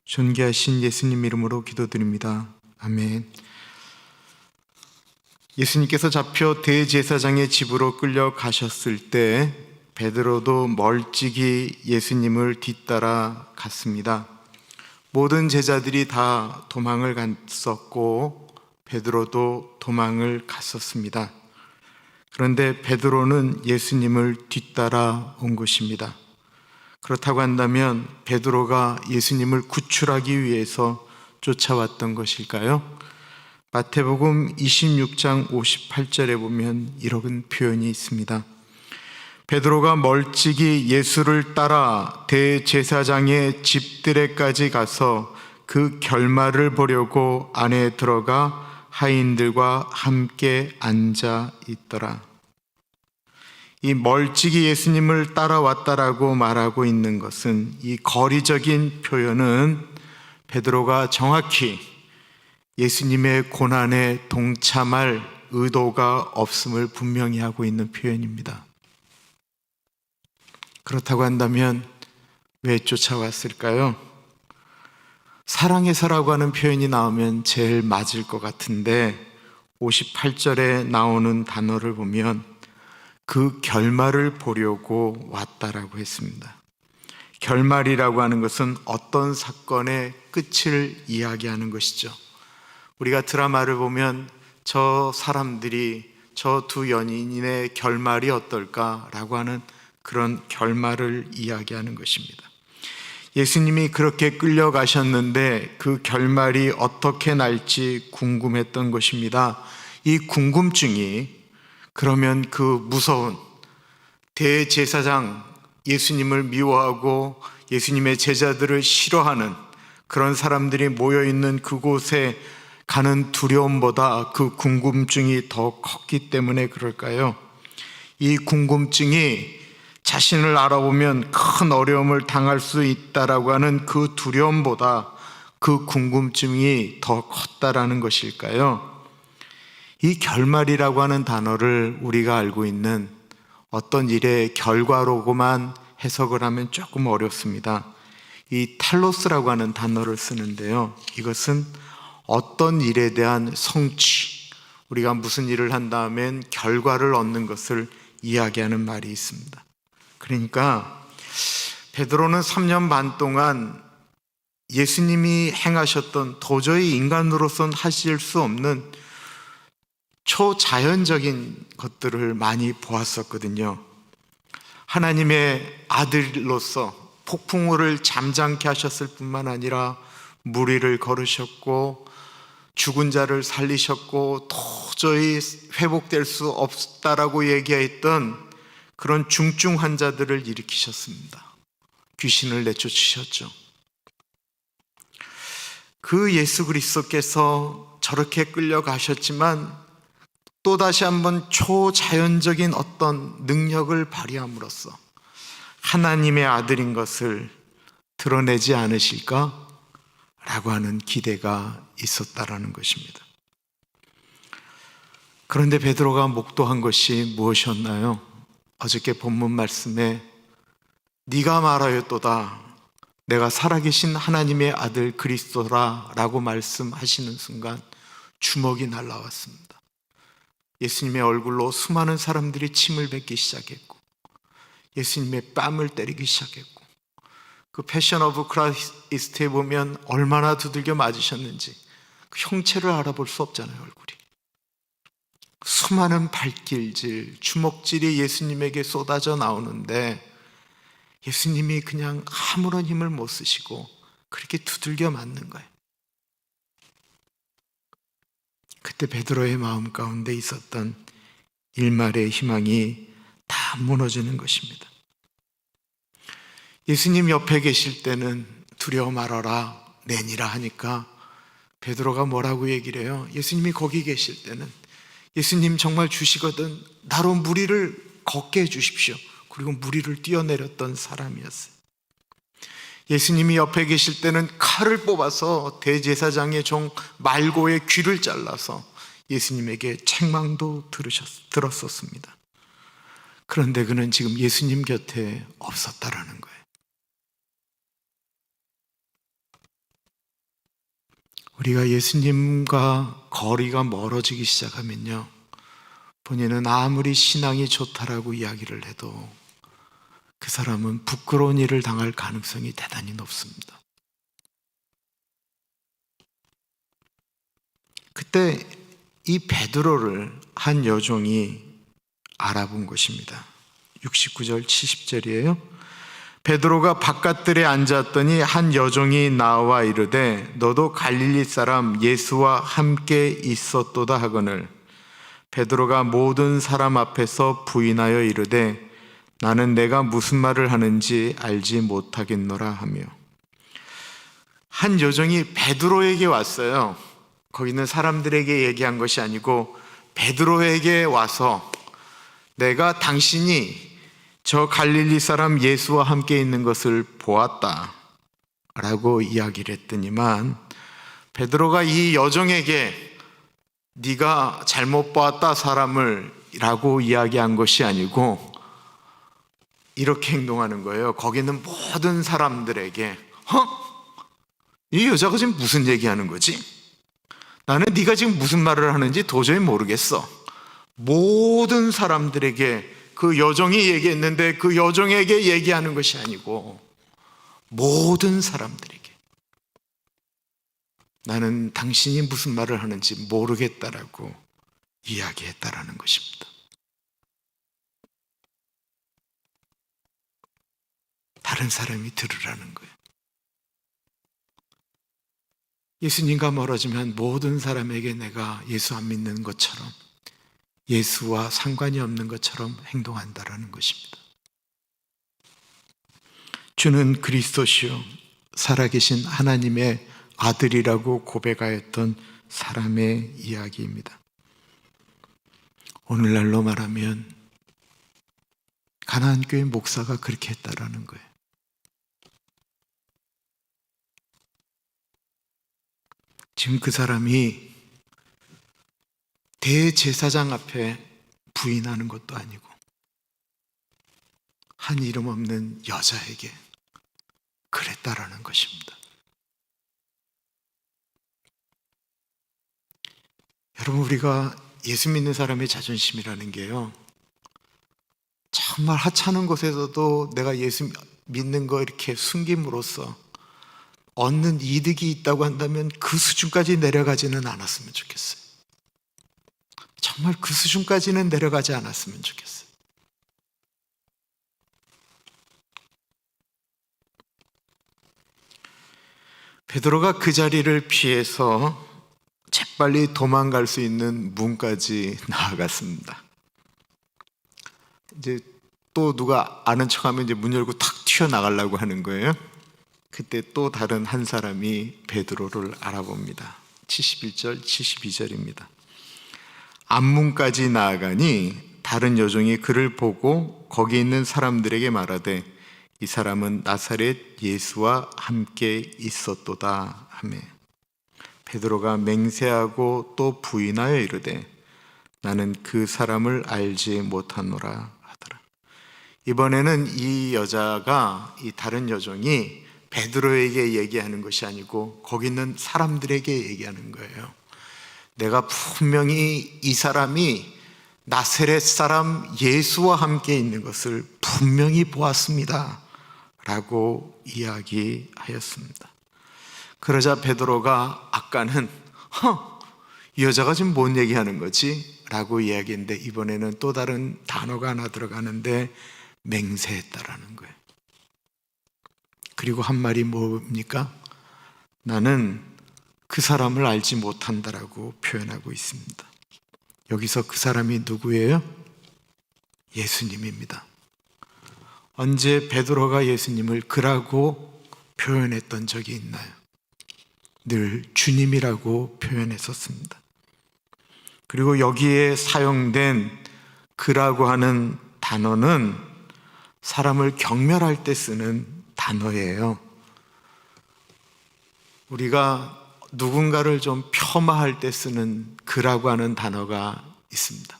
존귀하신 예수님 이름으로 기도드립니다. 아멘. 예수님께서 잡혀 대제사장의 집으로 끌려가셨을 때 베드로도 멀찍이 예수님을 뒤따라 갔습니다. 모든 제자들이 다 도망을 갔었고 베드로도 도망을 갔었습니다. 그런데 베드로는 예수님을 뒤따라 온 것입니다. 그렇다고 한다면 베드로가 예수님을 구출하기 위해서 쫓아왔던 것일까요? 마태복음 26장 58절에 보면 이런 표현이 있습니다. 베드로가 멀찍이 예수를 따라 대제사장의 집들에까지 가서 그 결말을 보려고 안에 들어가 하인들과 함께 앉아 있더라. 이 멀찍이 예수님을 따라왔다라고 말하고 있는 것은, 이 거리적인 표현은 베드로가 정확히 예수님의 고난에 동참할 의도가 없음을 분명히 하고 있는 표현입니다. 그렇다고 한다면 왜 쫓아왔을까요? 사랑해서라고 하는 표현이 나오면 제일 맞을 것 같은데 58절에 나오는 단어를 보면 그 결말을 보려고 왔다라고 했습니다. 결말이라고 하는 것은 어떤 사건의 끝을 이야기하는 것이죠. 우리가 드라마를 보면 저 사람들이, 저 두 연인의 결말이 어떨까라고 하는 그런 결말을 이야기하는 것입니다. 예수님이 그렇게 끌려가셨는데 그 결말이 어떻게 날지 궁금했던 것입니다. 이 궁금증이 그러면 그 무서운 대제사장, 예수님을 미워하고 예수님의 제자들을 싫어하는 그런 사람들이 모여있는 그곳에 가는 두려움보다 그 궁금증이 더 컸기 때문에 그럴까요? 이 궁금증이 자신을 알아보면 큰 어려움을 당할 수 있다라고 하는 그 두려움보다 그 궁금증이 더 컸다라는 것일까요? 이 결말이라고 하는 단어를 우리가 알고 있는 어떤 일의 결과로만 해석을 하면 조금 어렵습니다. 이 탈로스라고 하는 단어를 쓰는데요, 이것은 어떤 일에 대한 성취, 우리가 무슨 일을 한 다음엔 결과를 얻는 것을 이야기하는 말이 있습니다. 그러니까 베드로는 3년 반 동안 예수님이 행하셨던 도저히 인간으로서는 하실 수 없는 초자연적인 것들을 많이 보았었거든요. 하나님의 아들로서 폭풍우를 잠잠케 하셨을 뿐만 아니라 물 위를 걸으셨고 죽은 자를 살리셨고 도저히 회복될 수 없다라고 얘기했던 그런 중증 환자들을 일으키셨습니다. 귀신을 내쫓으셨죠. 그 예수 그리스도께서 저렇게 끌려가셨지만 또다시 한번 초자연적인 어떤 능력을 발휘함으로써 하나님의 아들인 것을 드러내지 않으실까? 라고 하는 기대가 있었다라는 것입니다. 그런데 베드로가 목도한 것이 무엇이었나요? 어저께 본문 말씀에 네가 말하였도다, 내가 살아계신 하나님의 아들 그리스도라 라고 말씀하시는 순간 주먹이 날라왔습니다. 예수님의 얼굴로 수많은 사람들이 침을 뱉기 시작했고 예수님의 뺨을 때리기 시작했고, 그 패션 오브 크라이스트에 보면 얼마나 두들겨 맞으셨는지 그 형체를 알아볼 수 없잖아요. 얼굴이 수많은 발길질, 주먹질이 예수님에게 쏟아져 나오는데 예수님이 그냥 아무런 힘을 못 쓰시고 그렇게 두들겨 맞는 거예요. 그때 베드로의 마음 가운데 있었던 일말의 희망이 다 무너지는 것입니다. 예수님 옆에 계실 때는 두려워 말아라, 내니라 하니까 베드로가 뭐라고 얘기를 해요? 예수님이 거기 계실 때는 예수님 정말 주시거든 나로 무리를 걷게 해주십시오. 그리고 무리를 뛰어내렸던 사람이었어요. 예수님이 옆에 계실 때는 칼을 뽑아서 대제사장의 종 말고의 귀를 잘라서 예수님에게 책망도 들었었습니다. 그런데 그는 지금 예수님 곁에 없었다라는 거예요. 우리가 예수님과 거리가 멀어지기 시작하면요, 본인은 아무리 신앙이 좋다라고 이야기를 해도 그 사람은 부끄러운 일을 당할 가능성이 대단히 높습니다. 그때 이 베드로를 한 여종이 알아본 것입니다. 69절 70절이에요. 베드로가 바깥들에 앉았더니 한 여종이 나와 이르되 너도 갈릴리 사람 예수와 함께 있었도다 하거늘 베드로가 모든 사람 앞에서 부인하여 이르되 나는 내가 무슨 말을 하는지 알지 못하겠노라 하며, 한 여종이 베드로에게 왔어요. 거기는 사람들에게 얘기한 것이 아니고 베드로에게 와서 내가 당신이 저 갈릴리 사람 예수와 함께 있는 것을 보았다 라고 이야기를 했더니만, 베드로가 이 여종에게 네가 잘못 보았다 사람을 라고 이야기한 것이 아니고 이렇게 행동하는 거예요. 거기 있는 모든 사람들에게 이 여자가 지금 무슨 얘기하는 거지? 나는 네가 지금 무슨 말을 하는지 도저히 모르겠어. 모든 사람들에게 그 여종이 얘기했는데 그 여종에게 얘기하는 것이 아니고 모든 사람들에게 나는 당신이 무슨 말을 하는지 모르겠다라고 이야기했다라는 것입니다. 다른 사람이 들으라는 거예요. 예수님과 멀어지면 모든 사람에게 내가 예수 안 믿는 것처럼, 예수와 상관이 없는 것처럼 행동한다라는 것입니다. 주는 그리스도시요 살아계신 하나님의 아들이라고 고백하였던 사람의 이야기입니다. 오늘날로 말하면 가나안 교회 목사가 그렇게 했다라는 거예요. 지금 그 사람이 대제사장 앞에 부인하는 것도 아니고 한 이름 없는 여자에게 그랬다라는 것입니다. 여러분, 우리가 예수 믿는 사람의 자존심이라는 게요, 정말 하찮은 곳에서도 내가 예수 믿는 거 이렇게 숨김으로써 얻는 이득이 있다고 한다면 그 수준까지 내려가지는 않았으면 좋겠어요. 정말 그 수준까지는 내려가지 않았으면 좋겠어요. 베드로가 그 자리를 피해서 재빨리 도망갈 수 있는 문까지 나아갔습니다. 이제 또 누가 아는 척하면 이제 문 열고 탁 튀어나가려고 하는 거예요. 그때 또 다른 한 사람이 베드로를 알아봅니다. 71절 72절입니다. 앞문까지 나아가니 다른 여종이 그를 보고 거기 있는 사람들에게 말하되 이 사람은 나사렛 예수와 함께 있었도다 하며, 베드로가 맹세하고 또 부인하여 이르되 나는 그 사람을 알지 못하노라 하더라. 이번에는 이 여자가, 이 다른 여종이 베드로에게 얘기하는 것이 아니고 거기 있는 사람들에게 얘기하는 거예요. 내가 분명히 이 사람이 나사렛 사람 예수와 함께 있는 것을 분명히 보았습니다 라고 이야기하였습니다. 그러자 베드로가 아까는 이 여자가 지금 뭔 얘기하는 거지? 라고 이야기했는데 이번에는 또 다른 단어가 하나 들어가는데 맹세했다라는 거예요. 그리고 한 말이 뭡니까? 나는 그 사람을 알지 못한다라고 표현하고 있습니다. 여기서 그 사람이 누구예요? 예수님입니다. 언제 베드로가 예수님을 그라고 표현했던 적이 있나요? 늘 주님이라고 표현했었습니다. 그리고 여기에 사용된 그라고 하는 단어는 사람을 경멸할 때 쓰는 단어예요. 우리가 누군가를 좀 폄하할 때 쓰는 그라고 하는 단어가 있습니다.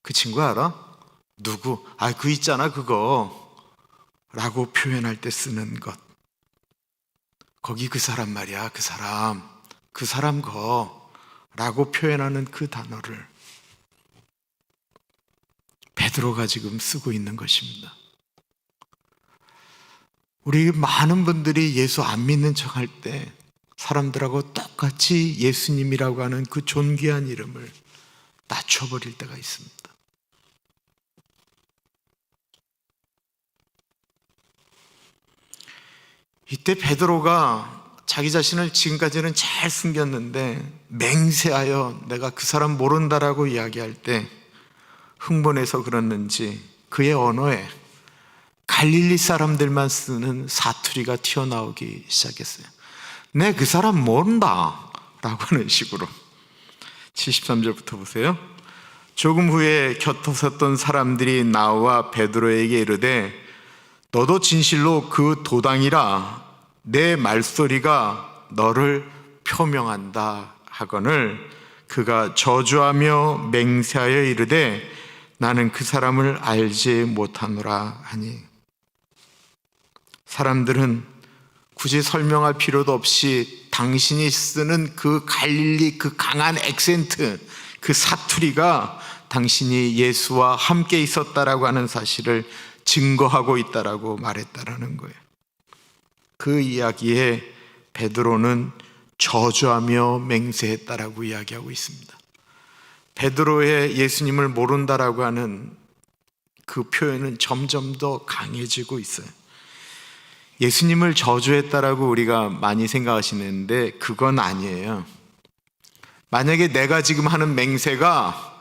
그 친구 알아? 누구? 그 있잖아 그거 라고 표현할 때 쓰는 것. 거기 그 사람 말이야, 그 사람 그 사람 거라고 표현하는 그 단어를 베드로가 지금 쓰고 있는 것입니다. 우리 많은 분들이 예수 안 믿는 척 할 때 사람들하고 똑같이 예수님이라고 하는 그 존귀한 이름을 낮춰버릴 때가 있습니다. 이때 베드로가 자기 자신을 지금까지는 잘 숨겼는데 맹세하여 내가 그 사람 모른다라고 이야기할 때 흥분해서 그랬는지 그의 언어에 갈릴리 사람들만 쓰는 사투리가 튀어나오기 시작했어요. 내 그 사람 모른다 라고 하는 식으로. 73절부터 보세요. 조금 후에 곁에 섰던 사람들이 나와 베드로에게 이르되 너도 진실로 그 도당이라 내 말소리가 너를 표명한다 하거늘 그가 저주하며 맹세하여 이르되 나는 그 사람을 알지 못하노라 하니. 사람들은 굳이 설명할 필요도 없이 당신이 쓰는 그 갈릴리 그 강한 액센트, 그 사투리가 당신이 예수와 함께 있었다라고 하는 사실을 증거하고 있다라고 말했다라는 거예요. 그 이야기에 베드로는 저주하며 맹세했다라고 이야기하고 있습니다. 베드로의 예수님을 모른다라고 하는 그 표현은 점점 더 강해지고 있어요. 예수님을 저주했다라고 우리가 많이 생각하시는데 그건 아니에요. 만약에 내가 지금 하는 맹세가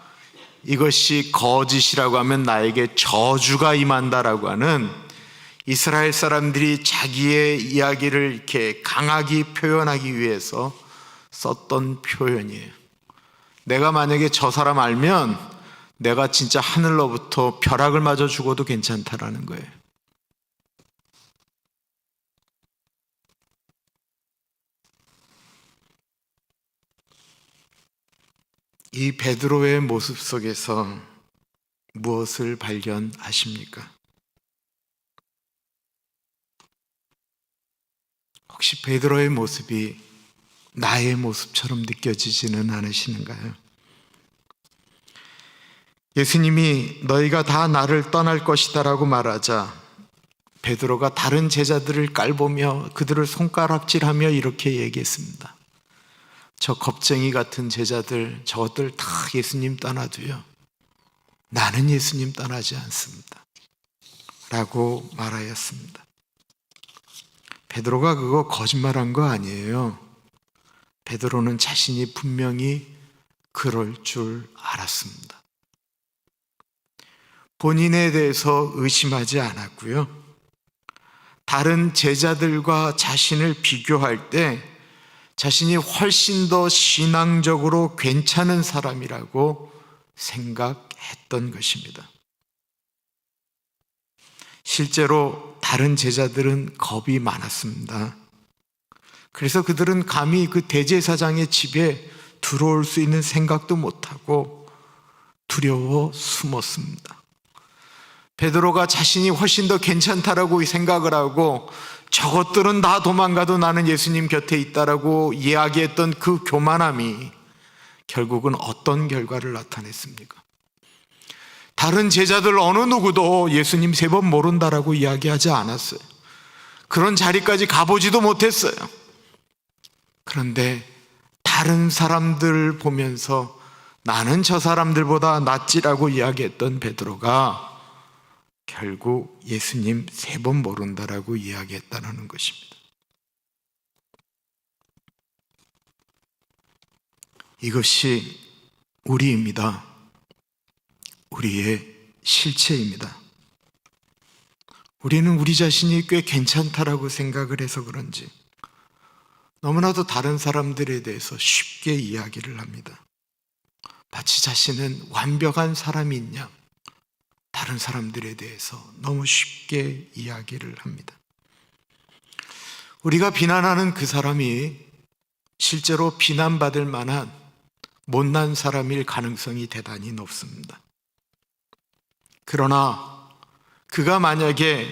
이것이 거짓이라고 하면 나에게 저주가 임한다라고 하는 이스라엘 사람들이 자기의 이야기를 이렇게 강하게 표현하기 위해서 썼던 표현이에요. 내가 만약에 저 사람 알면 내가 진짜 하늘로부터 벼락을 맞아 죽어도 괜찮다라는 거예요. 이 베드로의 모습 속에서 무엇을 발견하십니까? 혹시 베드로의 모습이 나의 모습처럼 느껴지지는 않으시는가요? 예수님이 너희가 다 나를 떠날 것이다 라고 말하자 베드로가 다른 제자들을 깔보며 그들을 손가락질하며 이렇게 얘기했습니다. 저 겁쟁이 같은 제자들 저것들 다 예수님 떠나도요 나는 예수님 떠나지 않습니다 라고 말하였습니다. 베드로가 그거 거짓말한 거 아니에요. 베드로는 자신이 분명히 그럴 줄 알았습니다. 본인에 대해서 의심하지 않았고요. 다른 제자들과 자신을 비교할 때 자신이 훨씬 더 신앙적으로 괜찮은 사람이라고 생각했던 것입니다. 실제로 다른 제자들은 겁이 많았습니다. 그래서 그들은 감히 그 대제사장의 집에 들어올 수 있는 생각도 못하고 두려워 숨었습니다. 베드로가 자신이 훨씬 더 괜찮다라고 생각을 하고 저것들은 다 도망가도 나는 예수님 곁에 있다라고 이야기했던 그 교만함이 결국은 어떤 결과를 나타냈습니까? 다른 제자들 어느 누구도 예수님 3번 모른다라고 이야기하지 않았어요. 그런 자리까지 가보지도 못했어요. 그런데 다른 사람들 보면서 나는 저 사람들보다 낫지라고 이야기했던 베드로가 결국 예수님 3번 모른다라고 이야기했다는 것입니다. 이것이 우리입니다. 우리의 실체입니다. 우리는 우리 자신이 꽤 괜찮다라고 생각을 해서 그런지 너무나도 다른 사람들에 대해서 쉽게 이야기를 합니다. 마치 자신은 완벽한 사람인 양 다른 사람들에 대해서 너무 쉽게 이야기를 합니다. 우리가 비난하는 그 사람이 실제로 비난받을 만한 못난 사람일 가능성이 대단히 높습니다. 그러나 그가 만약에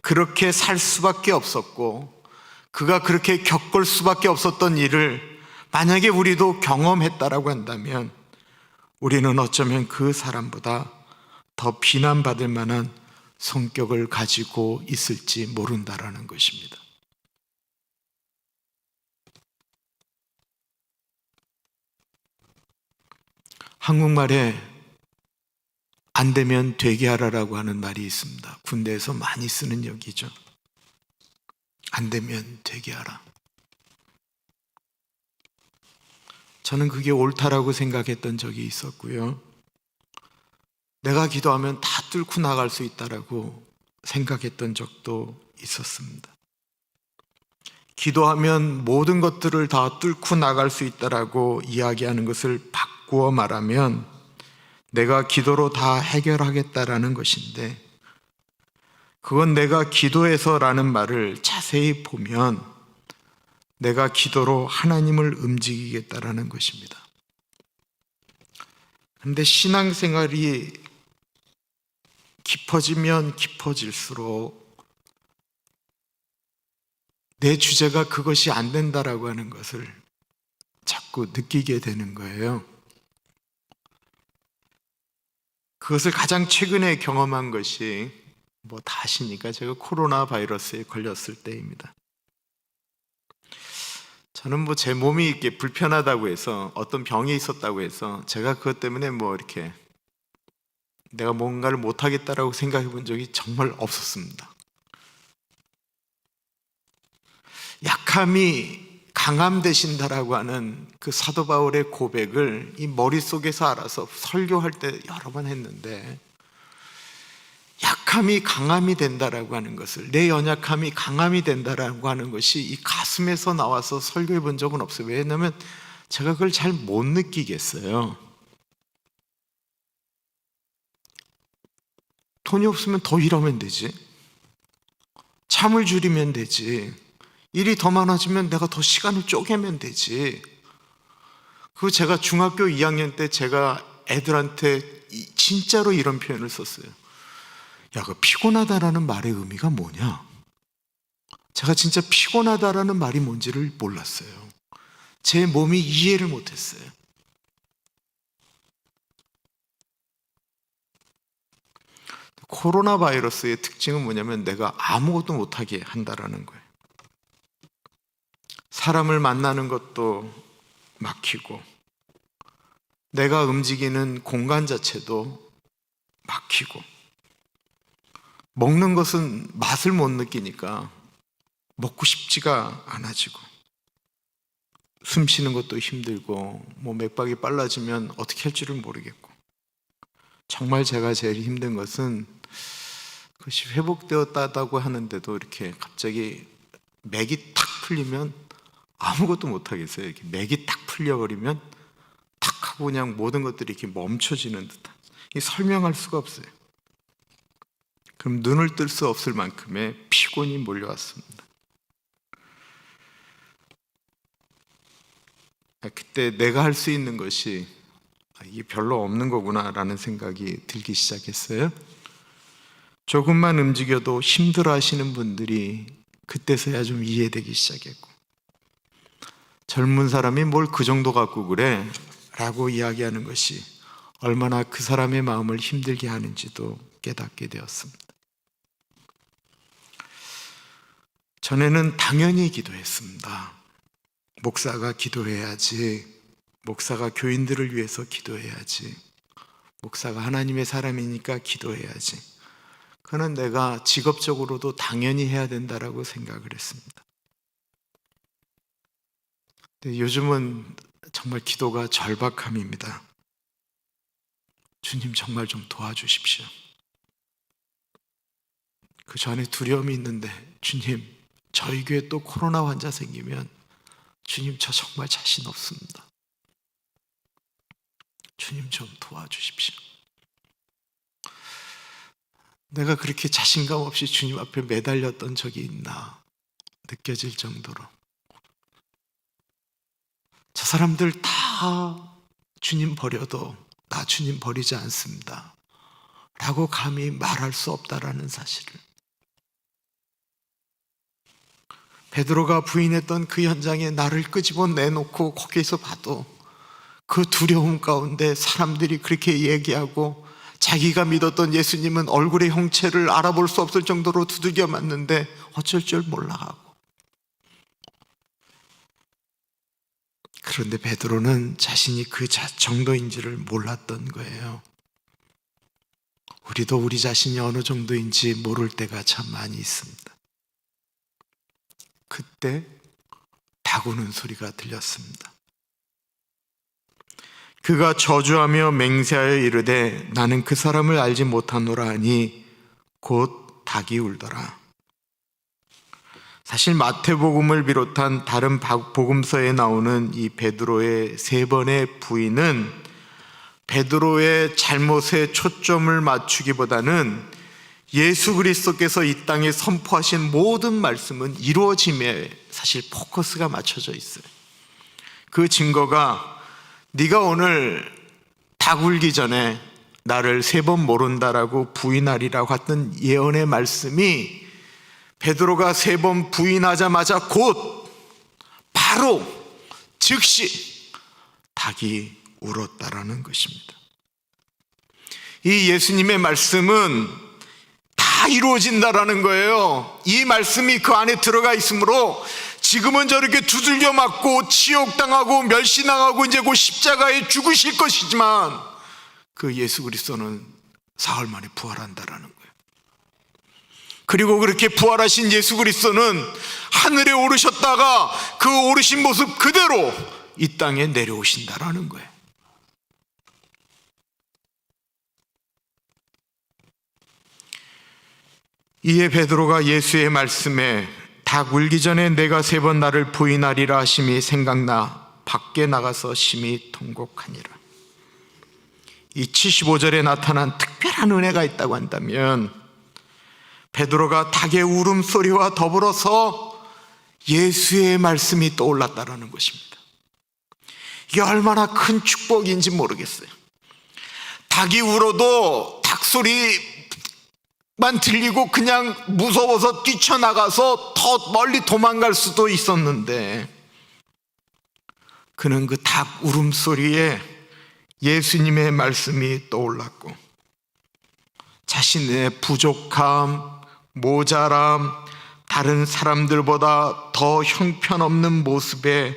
그렇게 살 수밖에 없었고 그가 그렇게 겪을 수밖에 없었던 일을 만약에 우리도 경험했다라고 한다면 우리는 어쩌면 그 사람보다 더 비난받을 만한 성격을 가지고 있을지 모른다라는 것입니다. 한국말에 안 되면 되게 하라라고 하는 말이 있습니다. 군대에서 많이 쓰는 역이죠. 안 되면 되게 하라. 저는 그게 옳다라고 생각했던 적이 있었고요. 내가 기도하면 다 뚫고 나갈 수 있다라고 생각했던 적도 있었습니다. 기도하면 모든 것들을 다 뚫고 나갈 수 있다라고 이야기하는 것을 바꾸어 말하면 내가 기도로 다 해결하겠다라는 것인데, 그건 내가 기도해서라는 말을 자세히 보면 내가 기도로 하나님을 움직이겠다라는 것입니다. 그런데 신앙생활이 깊어지면 깊어질수록 내 주제가 그것이 안 된다라고 하는 것을 자꾸 느끼게 되는 거예요. 그것을 가장 최근에 경험한 것이 다 아시니까 제가 코로나 바이러스에 걸렸을 때입니다. 저는 제 몸이 이렇게 불편하다고 해서, 어떤 병이 있었다고 해서 제가 그것 때문에 이렇게 내가 뭔가를 못하겠다라고 생각해 본 적이 정말 없었습니다. 약함이 강함 되신다라고 하는 그 사도 바울의 고백을 이 머릿속에서 알아서 설교할 때 여러 번 했는데, 약함이 강함이 된다라고 하는 것을, 내 연약함이 강함이 된다라고 하는 것이 이 가슴에서 나와서 설교해 본 적은 없어요. 왜냐하면 제가 그걸 잘 못 느끼겠어요. 돈이 없으면 더 일하면 되지, 잠을 줄이면 되지, 일이 더 많아지면 내가 더 시간을 쪼개면 되지. 그리고 제가 중학교 2학년 때 제가 애들한테 진짜로 이런 표현을 썼어요. 야, 그 피곤하다라는 말의 의미가 뭐냐? 제가 진짜 피곤하다라는 말이 뭔지를 몰랐어요. 제 몸이 이해를 못했어요. 코로나 바이러스의 특징은 뭐냐면 내가 아무것도 못하게 한다라는 거예요. 사람을 만나는 것도 막히고, 내가 움직이는 공간 자체도 막히고, 먹는 것은 맛을 못 느끼니까 먹고 싶지가 않아지고, 숨 쉬는 것도 힘들고, 맥박이 빨라지면 어떻게 할 줄을 모르겠고, 정말 제가 제일 힘든 것은 그것이 회복되었다고 하는데도 이렇게 갑자기 맥이 탁 풀리면 아무것도 못 하겠어요. 이렇게 맥이 탁 풀려버리면 탁 하고 그냥 모든 것들이 이렇게 멈춰지는 듯한, 설명할 수가 없어요. 그럼 눈을 뜰 수 없을 만큼의 피곤이 몰려왔습니다. 그때 내가 할 수 있는 것이 이게 별로 없는 거구나 라는 생각이 들기 시작했어요. 조금만 움직여도 힘들어 하시는 분들이 그때서야 좀 이해되기 시작했고, 젊은 사람이 뭘 그 정도 갖고 그래? 라고 이야기하는 것이 얼마나 그 사람의 마음을 힘들게 하는지도 깨닫게 되었습니다. 전에는 당연히 기도했습니다. 목사가 기도해야지, 목사가 교인들을 위해서 기도해야지, 목사가 하나님의 사람이니까 기도해야지. 그는 내가 직업적으로도 당연히 해야 된다라고 생각을 했습니다. 근데 요즘은 정말 기도가 절박함입니다. 주님, 정말 좀 도와주십시오. 그 전에 두려움이 있는데, 주님, 저희 교회 또 코로나 환자 생기면 주님, 저 정말 자신 없습니다. 주님 좀 도와주십시오. 내가 그렇게 자신감 없이 주님 앞에 매달렸던 적이 있나 느껴질 정도로, 저 사람들 다 주님 버려도 나 주님 버리지 않습니다 라고 감히 말할 수 없다라는 사실을, 베드로가 부인했던 그 현장에 나를 끄집어 내놓고 거기에서 봐도 그 두려움 가운데 사람들이 그렇게 얘기하고 자기가 믿었던 예수님은 얼굴의 형체를 알아볼 수 없을 정도로 두들겨 맞는데 어쩔 줄 몰라 하고, 그런데 베드로는 자신이 그 정도인지를 몰랐던 거예요. 우리도 우리 자신이 어느 정도인지 모를 때가 참 많이 있습니다. 그때 닭 우는 소리가 들렸습니다. 그가 저주하며 맹세하여 이르되 나는 그 사람을 알지 못하노라 하니 곧 닭이 울더라. 사실 마태복음을 비롯한 다른 복음서에 나오는 이 베드로의 세 번의 부인은 베드로의 잘못에 초점을 맞추기보다는 예수 그리스도께서 이 땅에 선포하신 모든 말씀은 이루어짐에 사실 포커스가 맞춰져 있어요. 그 증거가 네가 오늘 닭 울기 전에 나를 세 번 모른다라고 부인하리라고 했던 예언의 말씀이 베드로가 세 번 부인하자마자 곧 바로 즉시 닭이 울었다라는 것입니다. 이 예수님의 말씀은 다 이루어진다라는 거예요. 이 말씀이 그 안에 들어가 있으므로 지금은 저렇게 두들겨 맞고 치욕당하고 멸시당하고 이제 곧 십자가에 죽으실 것이지만 그 예수 그리스도는 사흘 만에 부활한다라는 거예요. 그리고 그렇게 부활하신 예수 그리스도는 하늘에 오르셨다가 그 오르신 모습 그대로 이 땅에 내려오신다라는 거예요. 이에 베드로가 예수의 말씀에 닭 울기 전에 내가 세 번 나를 부인하리라 하심이 생각나 밖에 나가서 심히 통곡하니라. 이 75절에 나타난 특별한 은혜가 있다고 한다면 베드로가 닭의 울음소리와 더불어서 예수의 말씀이 떠올랐다는 것입니다. 이게 얼마나 큰 축복인지 모르겠어요. 닭이 울어도 닭 소리만 들리고 그냥 무서워서 뛰쳐나가서 더 멀리 도망갈 수도 있었는데 그는 그 닭 울음소리에 예수님의 말씀이 떠올랐고 자신의 부족함, 모자람, 다른 사람들보다 더 형편없는 모습에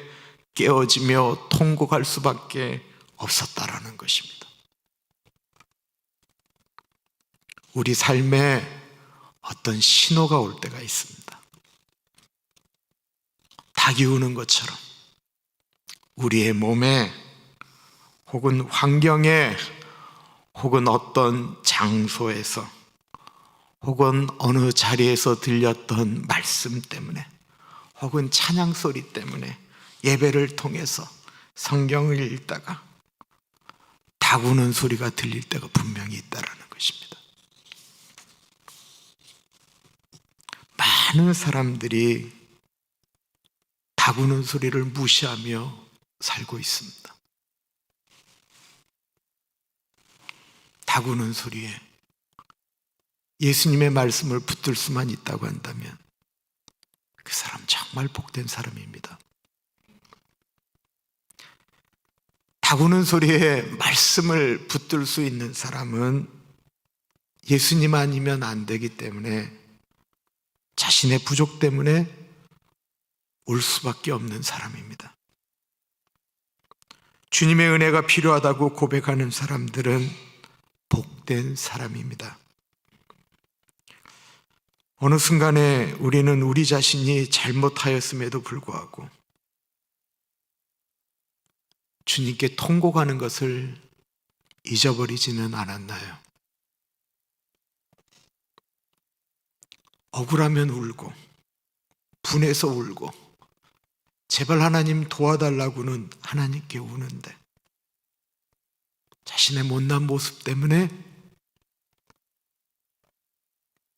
깨어지며 통곡할 수밖에 없었다라는 것입니다. 우리 삶에 어떤 신호가 올 때가 있습니다. 닭이 우는 것처럼 우리의 몸에 혹은 환경에 혹은 어떤 장소에서 혹은 어느 자리에서 들렸던 말씀 때문에 혹은 찬양 소리 때문에 예배를 통해서 성경을 읽다가 닭 우는 소리가 들릴 때가 분명히 있다라는 것입니다. 많은 사람들이 닭 우는 소리를 무시하며 살고 있습니다. 닭 우는 소리에 예수님의 말씀을 붙들 수만 있다고 한다면 그 사람 정말 복된 사람입니다. 닭 우는 소리에 말씀을 붙들 수 있는 사람은 예수님 아니면 안 되기 때문에 자신의 부족 때문에 울 수밖에 없는 사람입니다. 주님의 은혜가 필요하다고 고백하는 사람들은 복된 사람입니다. 어느 순간에 우리는 우리 자신이 잘못하였음에도 불구하고 주님께 통곡하는 것을 잊어버리지는 않았나요? 억울하면 울고 분해서 울고 제발 하나님 도와달라고는 하나님께 우는데 자신의 못난 모습 때문에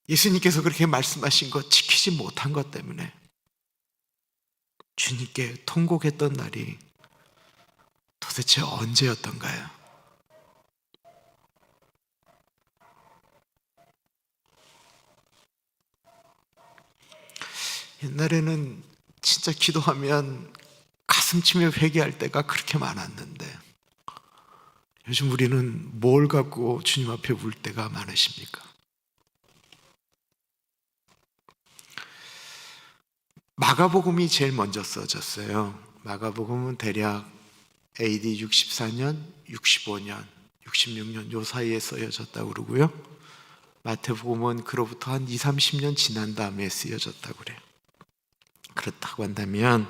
예수님께서 그렇게 말씀하신 것 지키지 못한 것 때문에 주님께 통곡했던 날이 도대체 언제였던가요? 옛날에는 진짜 기도하면 가슴 치며 회개할 때가 그렇게 많았는데 요즘 우리는 뭘 갖고 주님 앞에 울 때가 많으십니까? 마가복음이 제일 먼저 써졌어요. 마가복음은 대략 AD 64년, 65년, 66년 요 사이에 쓰여졌다고 그러고요. 마태복음은 그로부터 한 20, 30년 지난 다음에 쓰여졌다고 그래요. 그렇다고 한다면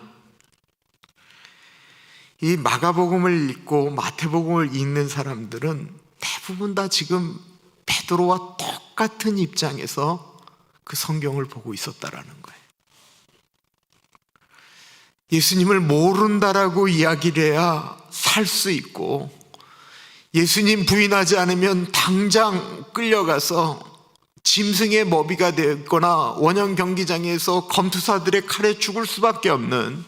이 마가복음을 읽고 마태복음을 읽는 사람들은 대부분 다 지금 베드로와 똑같은 입장에서 그 성경을 보고 있었다라는 거예요. 예수님을 모른다라고 이야기를 해야 살 수 있고, 예수님 부인하지 않으면 당장 끌려가서 짐승의 먹이가 되거나 원형 경기장에서 검투사들의 칼에 죽을 수밖에 없는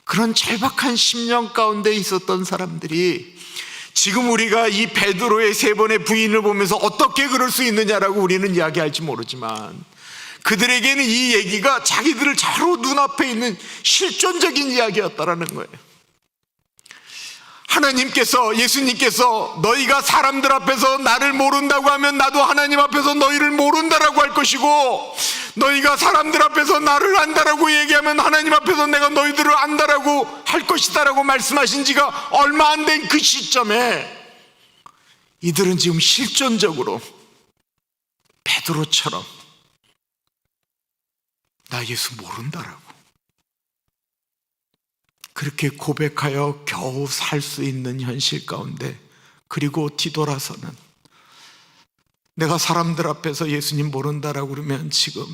그런 절박한 심령 가운데 있었던 사람들이 지금 우리가 이 베드로의 3번의 부인을 보면서 어떻게 그럴 수 있느냐라고 우리는 이야기할지 모르지만, 그들에게는 이 얘기가 자기들 바로 눈앞에 있는 실존적인 이야기였다라는 거예요. 하나님께서, 예수님께서 너희가 사람들 앞에서 나를 모른다고 하면 나도 하나님 앞에서 너희를 모른다라고 할 것이고, 너희가 사람들 앞에서 나를 안다라고 얘기하면 하나님 앞에서 내가 너희들을 안다라고 할 것이다라고 말씀하신 지가 얼마 안 된 그 시점에 이들은 지금 실존적으로 베드로처럼 나 예수 모른다라고 그렇게 고백하여 겨우 살 수 있는 현실 가운데, 그리고 뒤돌아서는 내가 사람들 앞에서 예수님 모른다라고 그러면 지금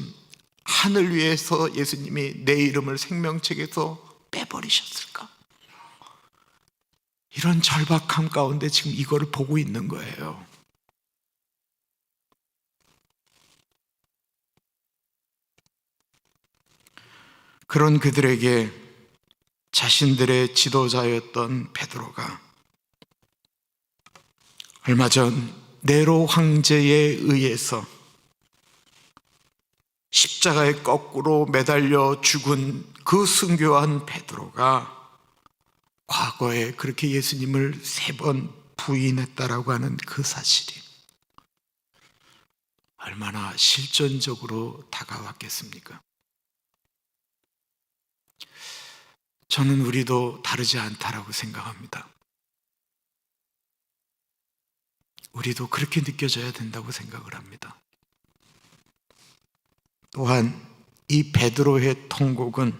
하늘 위에서 예수님이 내 이름을 생명책에서 빼버리셨을까? 이런 절박함 가운데 지금 이거를 보고 있는 거예요. 그런 그들에게 자신들의 지도자였던 베드로가 얼마 전 네로 황제에 의해서 십자가에 거꾸로 매달려 죽은 그 순교한 베드로가 과거에 그렇게 예수님을 3번 부인했다라고 하는 그 사실이 얼마나 실존적으로 다가왔겠습니까? 저는 우리도 다르지 않다라고 생각합니다. 우리도 그렇게 느껴져야 된다고 생각을 합니다. 또한 이 베드로의 통곡은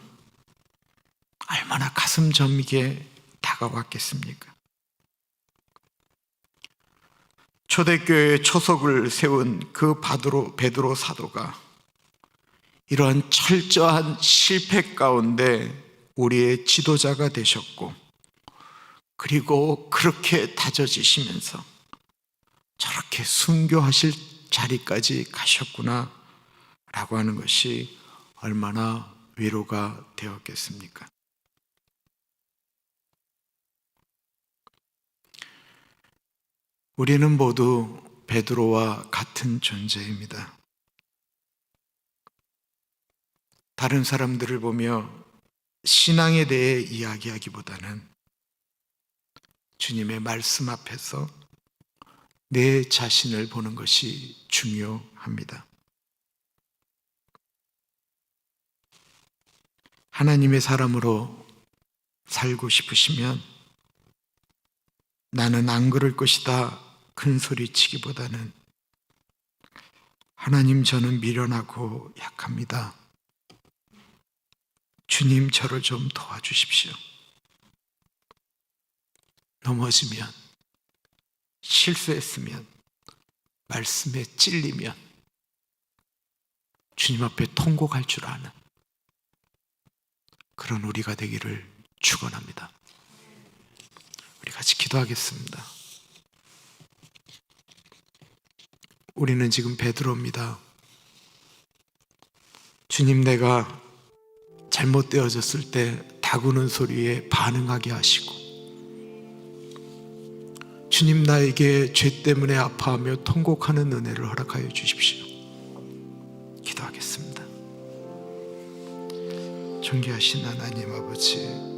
얼마나 가슴 저미게 다가왔겠습니까? 초대교회의 초석을 세운 그 베드로 사도가 이러한 철저한 실패 가운데 우리의 지도자가 되셨고, 그리고 그렇게 다져지시면서 저렇게 순교하실 자리까지 가셨구나 라고 하는 것이 얼마나 위로가 되었겠습니까? 우리는 모두 베드로와 같은 존재입니다. 다른 사람들을 보며 신앙에 대해 이야기하기보다는 주님의 말씀 앞에서 내 자신을 보는 것이 중요합니다. 하나님의 사람으로 살고 싶으시면 나는 안 그럴 것이다 큰 소리 치기보다는 하나님, 저는 미련하고 약합니다. 주님, 저를 좀 도와주십시오. 넘어지면, 실수했으면, 말씀에 찔리면 주님 앞에 통곡할 줄 아는 그런 우리가 되기를 축원합니다. 우리 같이 기도하겠습니다. 우리는 지금 베드로입니다. 주님, 내가 잘못되어졌을 때 다구는 소리에 반응하게 하시고, 주님, 나에게 죄 때문에 아파하며 통곡하는 은혜를 허락하여 주십시오. 기도하겠습니다. 존귀하신 하나님 아버지,